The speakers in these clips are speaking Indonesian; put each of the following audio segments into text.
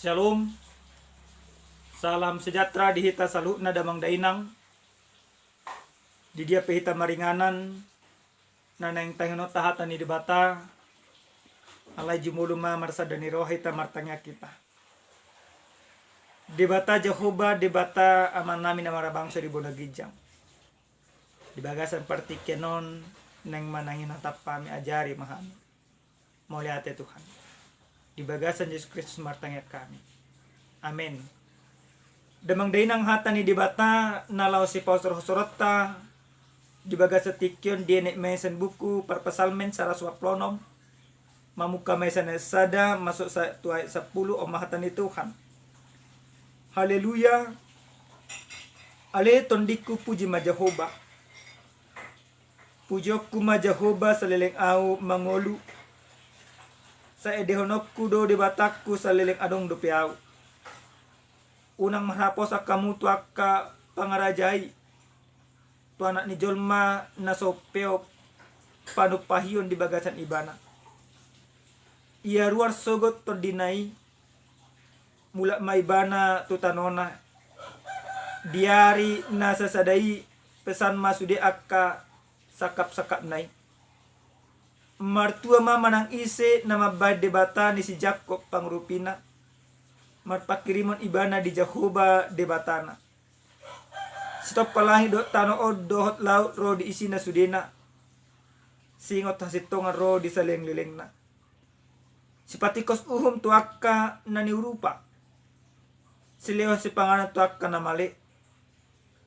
Shalom, salam sejahtera di hita salutna damang dainang. Di dia pehita maringanan, nanang tangono tahatan ni debata, alay jumuluma marsa dani roh hita martanya kita. Debata Jehovah, debata aman namin na marabangsa di Bonagijang. Di bagasan partikenon, nang manangin hatap kami ajari mahami. Muliate Tuhan. Di bagasan Yesus Kristus martanya kami. Amin. Damang dainang hata ni debata nalaw si Pastor Hosorota di bagasan tikyon dienek mesen buku perpesalmen saraswa plonom mamuka mesen sada masuk sa tuay 10 o mahatan ni Tuhan. Haleluya. Ale tondiku puji ma Jehovah. Pujokku ma Jehovah saleleng au mangolu. Sa edehonokku do debatakku saleleng adong do piau. Unang marhapos akamu tuaka pangarajai. Tu anak ni jolma nasopeo panupahion di bagasan ibana. Ia ruar sogot tordinai. Mula maibana tutanona. Diari nasasadai pesan masude akka sakap-sakap nai. Martua mama nang ise nama bad debata ni si Jacob pangrupina. Marpakirimon ibana di Jehovah debatana. Stop palahi do tano od dohot laut ro di isina sudena. Singot hasitongan ro di saleng-lelengna. Sipatikos uhum tuaka nani urupa. Sileo si pangalan tuaka na mali.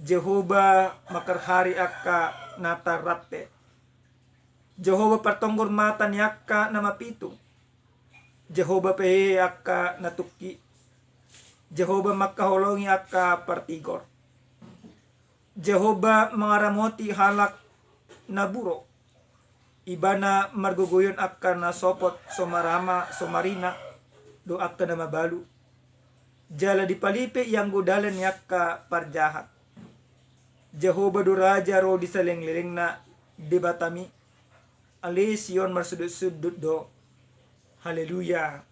Jehovah makarhari akka natarate. Jehovah partonggor mata ni akka na mapitung. Jehovah pehe akka natuki. Jehovah makaholongi akka partigor. Jehovah mangaramoti halak na buro. Ibana marguguyon akka na sopot somarama somarina do akka na mabalu. Jala dipalipe yang gudalan ni akka parjahat. Jehovah do raja ro di saleng-leleng na debatami. Ali Sion marsudut-sudut do. Haleluya.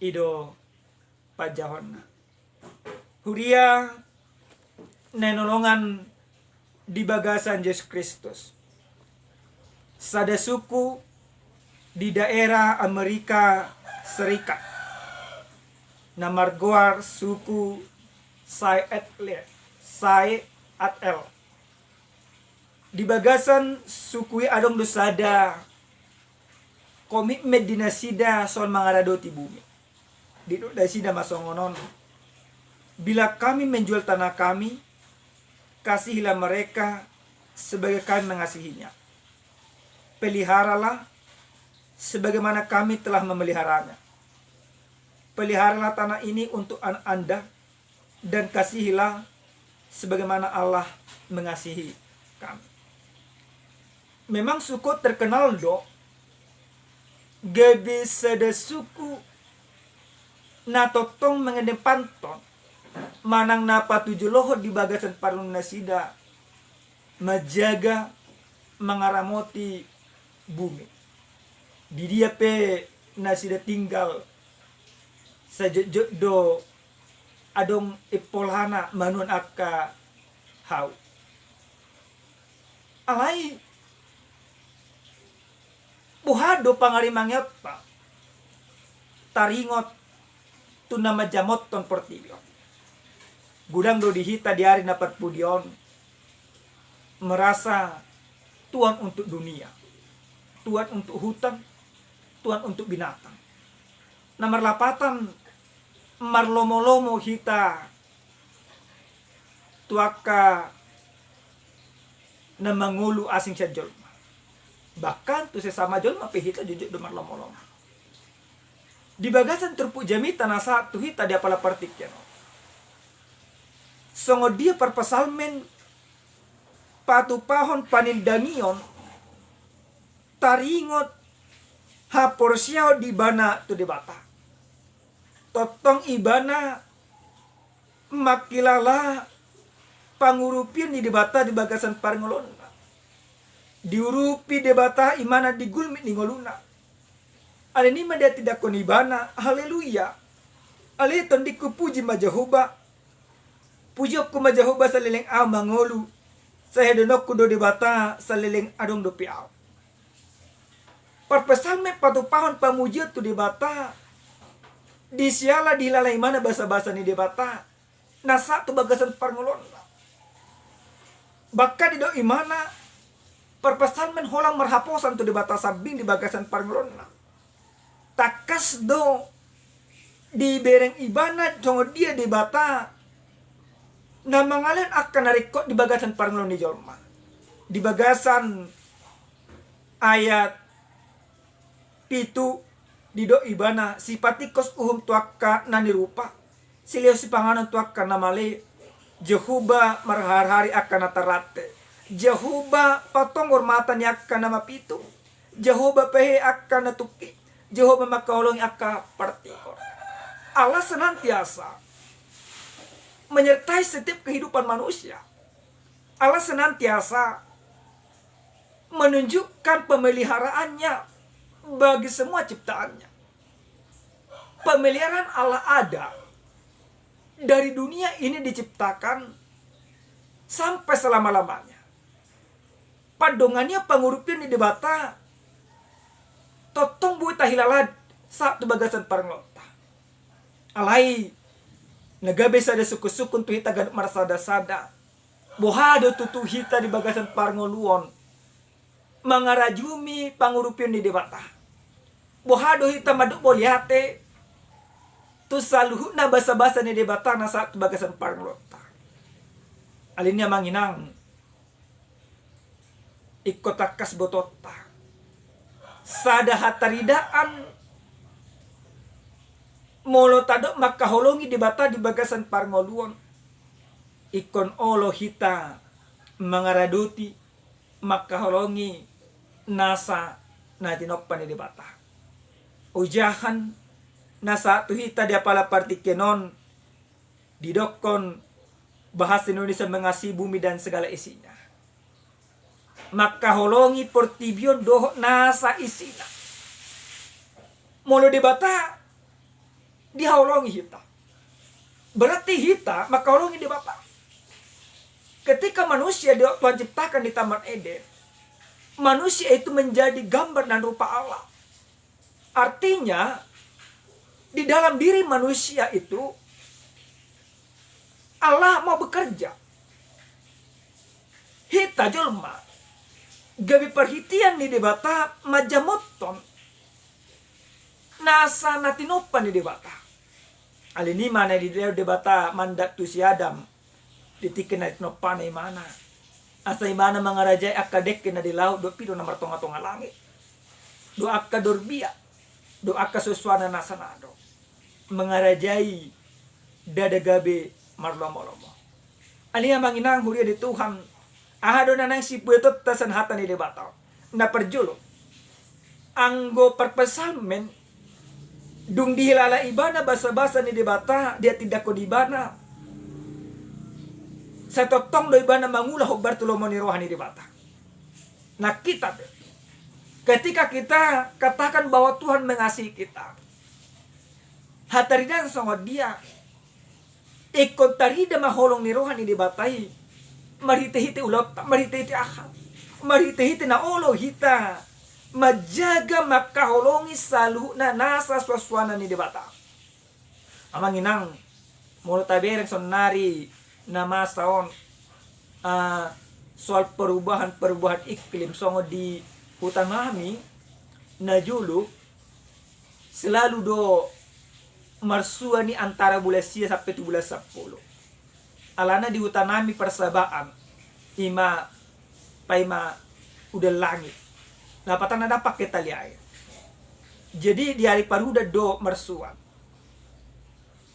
Ido pajahon. Huria nenolongan di bagasan Yesus Kristus. Sada suku di daerah Amerika Serikat. Namargoar suku Sai Atel. Di bagasan sukui adong dosada komitmen dinasida soal mangaradoti bumi. Di dasida masongonon. Bila kami menjual tanah kami, kasihilah mereka sebagai kami mengasihinya. Peliharalah sebagaimana kami telah memeliharanya. Peliharalah tanah ini untuk anak Anda dan kasihilah sebagaimana Allah mengasihi kami. Memang suku terkenal do gabi sada suku natotong mengedepanton manang napa tujuh lohot di bagasan parun nasida majaga mengaramoti bumi. Di dia pe nasida tinggal sajejok do adong ipolhana manun akka hau. Alai buhado pangarimangyot pa. Taringot tuna majamot ton portibio. Gudang do dihita diari dapat pudion. Merasa tuan untuk dunia. Tuan untuk hutan. Tuan untuk binatang. Nomor lapatan marlomo-lomo hita. Tuaka na mangulu asing siya jolma. Bahkan tu sesama jolma pihita jujur do marlomo-lomo. Di bagasan terpu jami tanah satu hita dia pala partikyan. Songo dia perpesalmen patupahon panindangion taringot haporsiao di bana tu debata. Totong ibana makilala pangurupin di debata di bagasan parngolon. Diurupi debata imana digulmit ni ngoluna. Alini dia tidak konibana. Haleluya. aliton di kupuji majahuba. Pujok ku majahuba sa lileng aw mangolu. Sa hedonok ku do di bata sa lileng adong do piaw. Parpesal me patupahon pamuji tu di bata. Di siala di lalai mana basa-basa ni di bata. Nasa tu bagasan parngolon. Baka di do imana. Parpesal men holang marhaposan tu di bata sabing di bagasan parngolon. Takas do di bereng ibana congo dia di bata. Na mangalen akan narikot di bagasan parngolon ni jolma. Di bagasan ayat pitu di do ibana sipatikos uhum tuakka nani rupa silio si panganan tuakka namale Jehuba marhar-hari akan natarate Jehuba patong hormatan akan nama pitu Jehuba pehe akan natuki Jehuba makaulong akan partikor. Allah senantiasa menyertai setiap kehidupan manusia. Allah senantiasa menunjukkan pemeliharaannya bagi semua ciptaannya. Pemeliharaan Allah ada dari dunia ini diciptakan sampai selama-lamanya. Padongannya pangurupin di debata totong buita hilalad satu bagasan paranglota. Alai nagabe sada suku-sukun tu hita ganuk marasada-sada. Bohado tutu hita di bagasan parngoluon. Mangarajumi pangurupin di debata. Bohado hita maduk boliate. Tu saluhu na basa-basa ni debata na saat bagasan parngolota. Alinnya manginang. Ikotakas botota. Sada hataridaan. Molo tadok makaholongi di bata di bagasan parngoluon. Ikon olo hita mangaraduti makaholongi nasa na tinokpan di bata. Ujahan nasa tu hita dia pala partikenon didokon bahasa Indonesia mengasihi bumi dan segala isinya. Makaholongi portibion doh nasa isina. Molo di bata dihaulongi hita. Berarti hita maka haulongi di Bapa. Ketika manusia Tuhan ciptakan di Taman Eden, manusia itu menjadi gambar dan rupa Allah. Artinya di dalam diri manusia itu Allah mau bekerja. Hita jelma gabi perhitian di debata majamoton nasa natinopan di debata. Alini mana di debata mandat tu si Adam ditikin na tinopan ay mana. Asa imana mga rajay akadek na di laut do pido na martonga-tonga langit. Do akka dorbia. Do akka suswana na sanado. Mga rajay dadagabe marlomo-lomo. Alina manginang huria di Tuhan. Ahado na nang sipuetot tasan hata ni debata. Na perjulo. Anggo perpesalmen dung dihilala ibana basa-basa ni debata dia tidak ko dibana. Sa totong do ibana mangulah og Bartolomo ni rohani debata. Nah kita ketika kita katakan bahwa Tuhan mengasihi kita, hataridan sama dia ikon tarida maholong ni rohani debatai marite-hite ulot marite-hite akal marite-hite na olo hita majaga makaholongi salu na nasa swaswana ni debata. Amang inang mula tabereng sonari na masaon soal perubahan iklim songo di hutan kami na julu selalu do marsua ni antara bulan sia sampai tu bulan 10. Alana di hutan kami persabaan ima paima udah langit. Napatan na dapat kita lihat. Jadi di hari paruda do marsuan.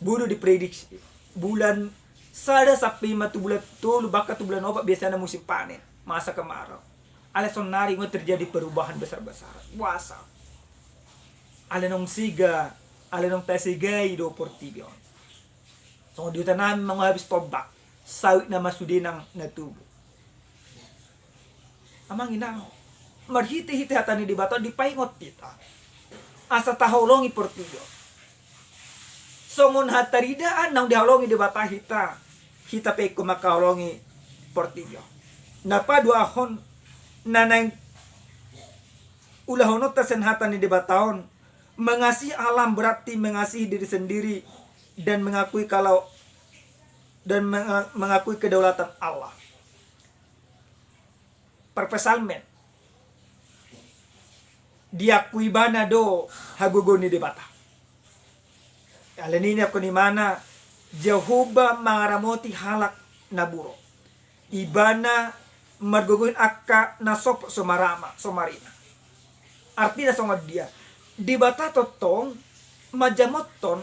Bulu diprediksi. Bulan sada sampai matu bulan tolu baka tu bulan obat biasanya musim panen. Masa kemarau. Alasan nari terjadi perubahan besar-besar. Puasa. Alenong siga. Alenong tasigay do portibion. So di tanam mga habis tobak. Sawit na masudinang natubo. Amang inang. Marhiti-hiti hatani di bato dipaingot kita. Asa taholongi portibion. songon hataridaan nang dihalongi di bata hita peko makahalongi portillo napa dua hon nanang ulahonot tasen hatan di bataon mengasihi alam berarti mengasihi diri sendiri dan mengakui mengakui kedaulatan Allah. Perpesalmen diakui bana do hagugoni di bata. Alanini ako ni mana Jehovah mangaramoti halak naburo. Ibana marguguin akka nasop somarina. Artinya songod dia. Di bata totong majamoton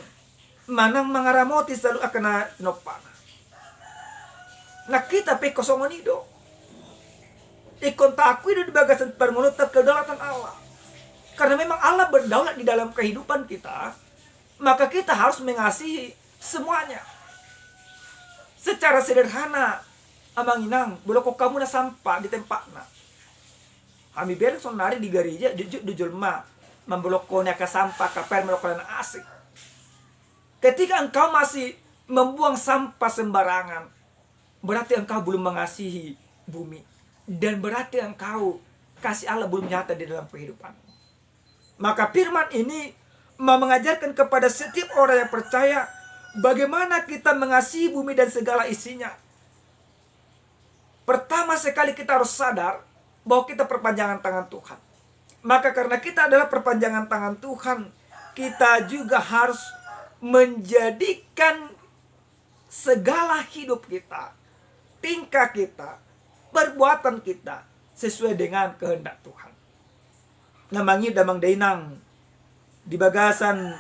manang mangaramoti selalu akan tinopana. Nakita pe kosongon ido. Ikon takui di bagasan permulut kedaulatan Allah. Karena memang Allah berdaulat di dalam kehidupan kita, maka kita harus mengasihi semuanya. Secara sederhana, amang inang, boleh kok kamu na sampah di tempatna. Kami bilang sonari di gereja, di julma, memblokkonya ke sampah, kapel melokoknya asik. Ketika engkau masih membuang sampah sembarangan, berarti engkau belum mengasihi bumi. Dan berarti engkau kasih Allah belum nyata di dalam kehidupan. Maka firman ini mengajarkan kepada setiap orang yang percaya bagaimana kita mengasihi bumi dan segala isinya. Pertama sekali kita harus sadar bahwa kita perpanjangan tangan Tuhan. Maka karena kita adalah perpanjangan tangan Tuhan, kita juga harus menjadikan segala hidup kita, tingkah kita, perbuatan kita sesuai dengan kehendak Tuhan. Namangi damang dainang di bagasan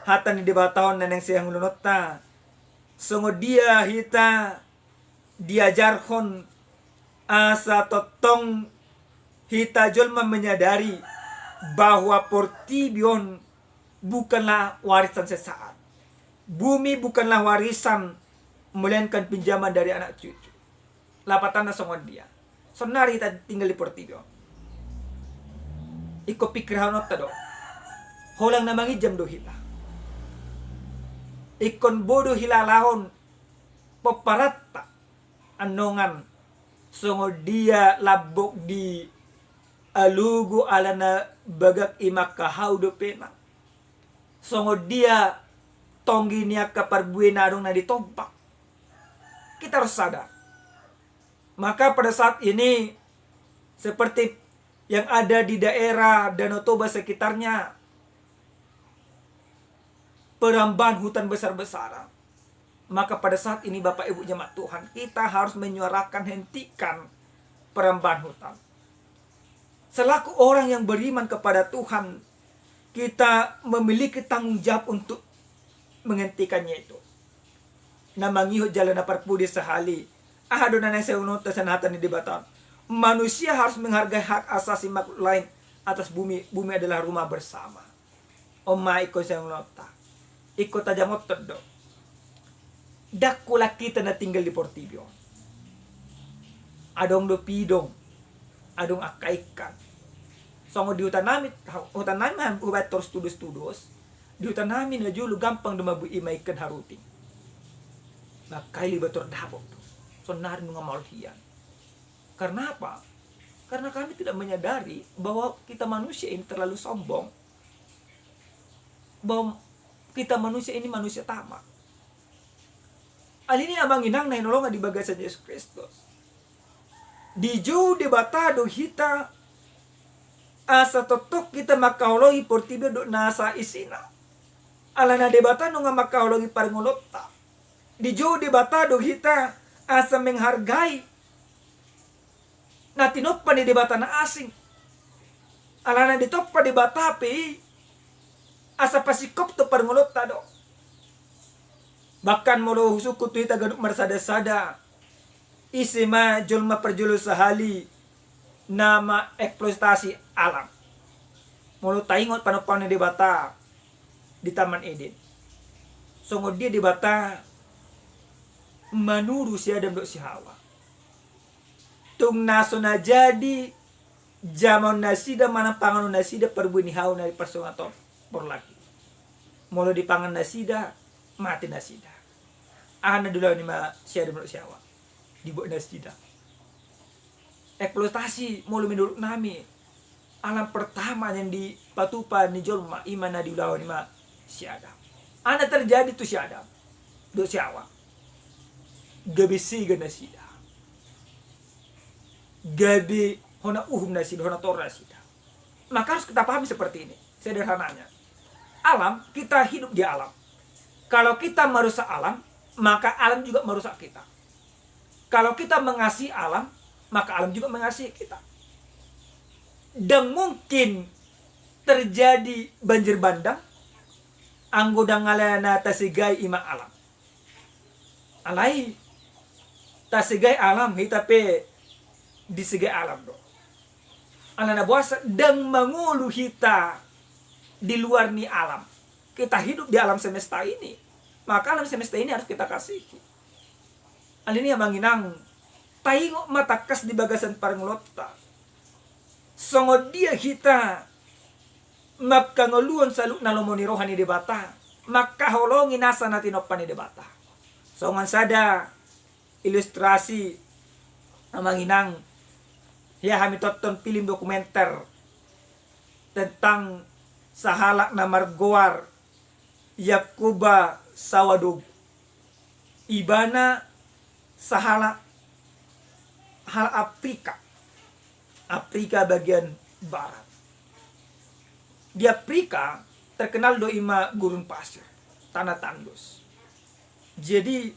hatan di bataon neneng siang lunota songo dia hita diajarhon asa totong hita jolma menyadari bahwa portibion bukanlah warisan sesaat. Bumi bukanlah warisan melainkan pinjaman dari anak cucu. Lapatana songo dia sonari hita tinggal di portibion. Iko pikirahan ta do. Holang namangi jam do hita. Ikon bodo hilalahon poparatta anongan songo dia labok di alugu alana bagak imak kahau do pena. Songo dia tonggi niya kaparbuena adong na ditompak. Kita harus sadar. Maka pada saat ini seperti yang ada di daerah Danau Toba sekitarnya, perambahan hutan besar-besaran. Maka pada saat ini Bapak Ibu jemaat Tuhan, kita harus menyuarakan hentikan perambahan hutan. Selaku orang yang beriman kepada Tuhan, kita memiliki tanggung jawab untuk menghentikannya itu. Namangiho jalan parpudi sehali. Ahadonanay sa unot tasanatan ni debatan. Manusia harus menghargai hak asasi makhluk lain atas bumi. Bumi adalah rumah bersama. Oma iko sa unota. Iko tajamot todo. Dakula kita na tinggal di Portibio. Adong do pidong. Adong akaikan. Songo di hutan namin hubat terus tudus-tudus. Di hutan namin na julu gampang dumabu imaikan haruting. Makaili bator dabok. Sonar mga malhian. Karena apa? Karena kami tidak menyadari bahwa kita manusia ini terlalu sombong. Bahwa kita manusia ini manusia tamak. Alini amang inang na inolongan di bagasan Yesus Kristus. Di jauh di batado hita asa totok kita makahologi portibio do nasa isina. Alana debata no nga makahologi parngolota. Di jauh di batado hita asa menghargai na tinoppa ni debata na asing. Alana ditoppa di batapi asa pasikop to parngolota do. Bahkan molo husuku tu ita gaduk marsada-sada. Isima julma perjulu sahali nama eksploitasi alam. Mulu taingot panopan di bata di Taman Eden. Songo dia di bata manuru si Adam dok si Hawa. Tung naso na jadi zaman nasida mana pangan nasida perbuni hawa na persongator por lagi. Molo dipangan nasida, mati nasida. Ana dulu ni ma siya menurut siawa. Dibuat nasida. Eksploitasi molo menurut nami. Alam pertama yang dipatupan ni jolma imana di ulawan ni ma siada. Ana terjadi tu siada. Do siawa. Gabi siga nasida. Gabi hona nasida, hona tor nasida. Maka harus kita pahami seperti ini. Sederhananya. Alam, kita hidup di alam. Kalau kita merusak alam, maka alam juga merusak kita. Kalau kita mengasihi alam, maka alam juga mengasihi kita. Dan mungkin terjadi banjir bandang, anggoda ngalana tasigai ima alam. Alai tasigai alam, hitape disigai alam do. Alana buasa dan mengulu kita di luar ni alam. Kita hidup di alam semesta ini. Maka alam semesta ini harus kita kasihi. Alini yang manginang taingok matakas di bagasan paranglota. Songo dia kita makangoluan saluk nalomoni rohani debata. Maka holongi nasa natinopani debata. Songan sada ilustrasi manginang ya kami tonton film dokumenter tentang sahalak na margoar Yakuba Sawadog. Ibana sahalak hal Afrika bagian barat. Di Afrika terkenal do ima gurun pasir, tanah tandus. Jadi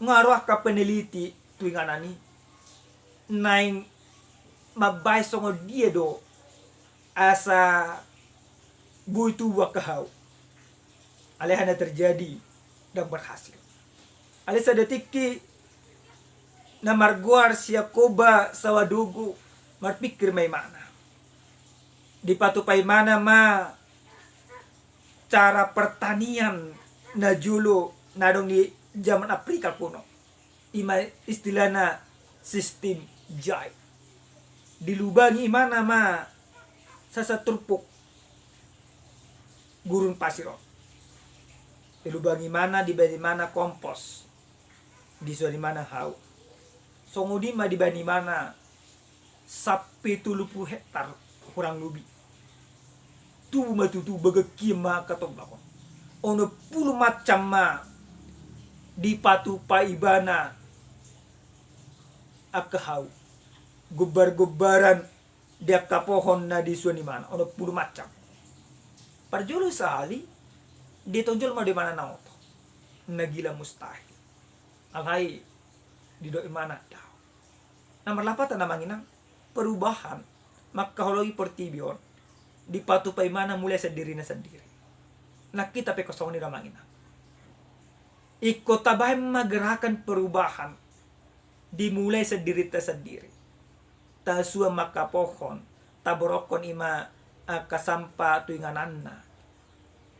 ngaruh ke peneliti tuinganani naing mabay songo dia do asa buitu wakahau. Alehana terjadi dan berhasil. Alisa detiki na marguar Yakuba Sawadugu marpikir may mana. Dipatupai mana ma cara pertanian na julo nadong di zaman Afrika kuno. Ima istilahna sistem jai. Dilubangi mana ma sasaturpuk gurun pasiro. Dilubangi mana di mana kompos. Di mana hau. Songudima di mana sapi 30 hektar kurang lebih. Tu matutu bagakima katong bakon. Ono puluh macam ma dipatu paibana akahau. Gubar-gubaran dia kapohon na di mana. Ono puluh macam. Parjulu sehali ditonjol mo di mana nauto. Nagila mustahil. Alhai di doi mana daw. Nomor 8 na manginang perubahan makahologi portibion dipatupai mana mulai sendiri na sendiri. Nah kita pe kosong ni manginang. Ikut tabay magerakan perubahan dimulai sendiri ta sendiri. Tasua makapohon taborokon ima kasampa tuingananna.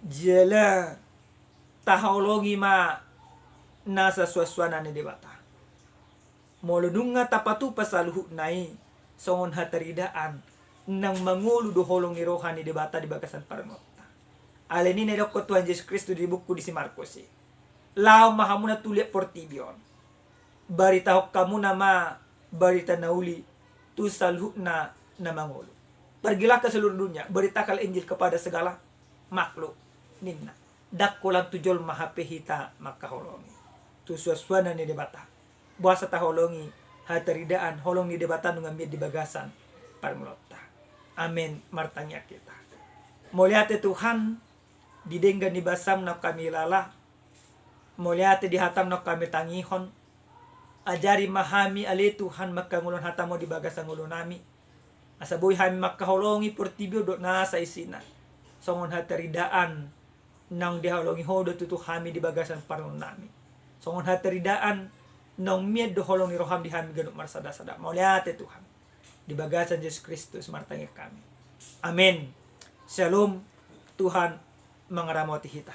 Jela tahologi ma nasa suasana ni debata. Molodunga tapatu pasaluhu nai songon hataridaan nang mangulu do holong ni rohani debata di bagasan paranota. Aleni na dokko Tuhan Yesus Kristus di buku di si Markus. Lao mahamuna tulia portibion. Barita kamu nama barita nauli tu salhu na mangulu. Pergilah ke seluruh dunia, beritakan Injil kepada segala makhluk. Ninna dakkolan tujol mahapehita makaholongi. Tu suasana ni debata. Buasa taholongi hataridaan holong ni debata nungamid di bagasan parmulota. Amin martanya kita. Moliate Tuhan didenggan di basam na kami lala. Moliate di hatam na kami tangihon. Ajari mahami ali Tuhan makangulon hatamo di bagasan ulo nami. Asaboy hami makaholongi portibio do na sa isina. Songon hataridaan nang diholongi hodo tutu hami di bagasan parnon nami. Songon hataridaan nang mied do holong ni roham di hami ganuk marsada-sada. Mauliate Tuhan di bagasan Yesus Kristus martanya kami. Amin. Shalom. Tuhan mengeramati kita.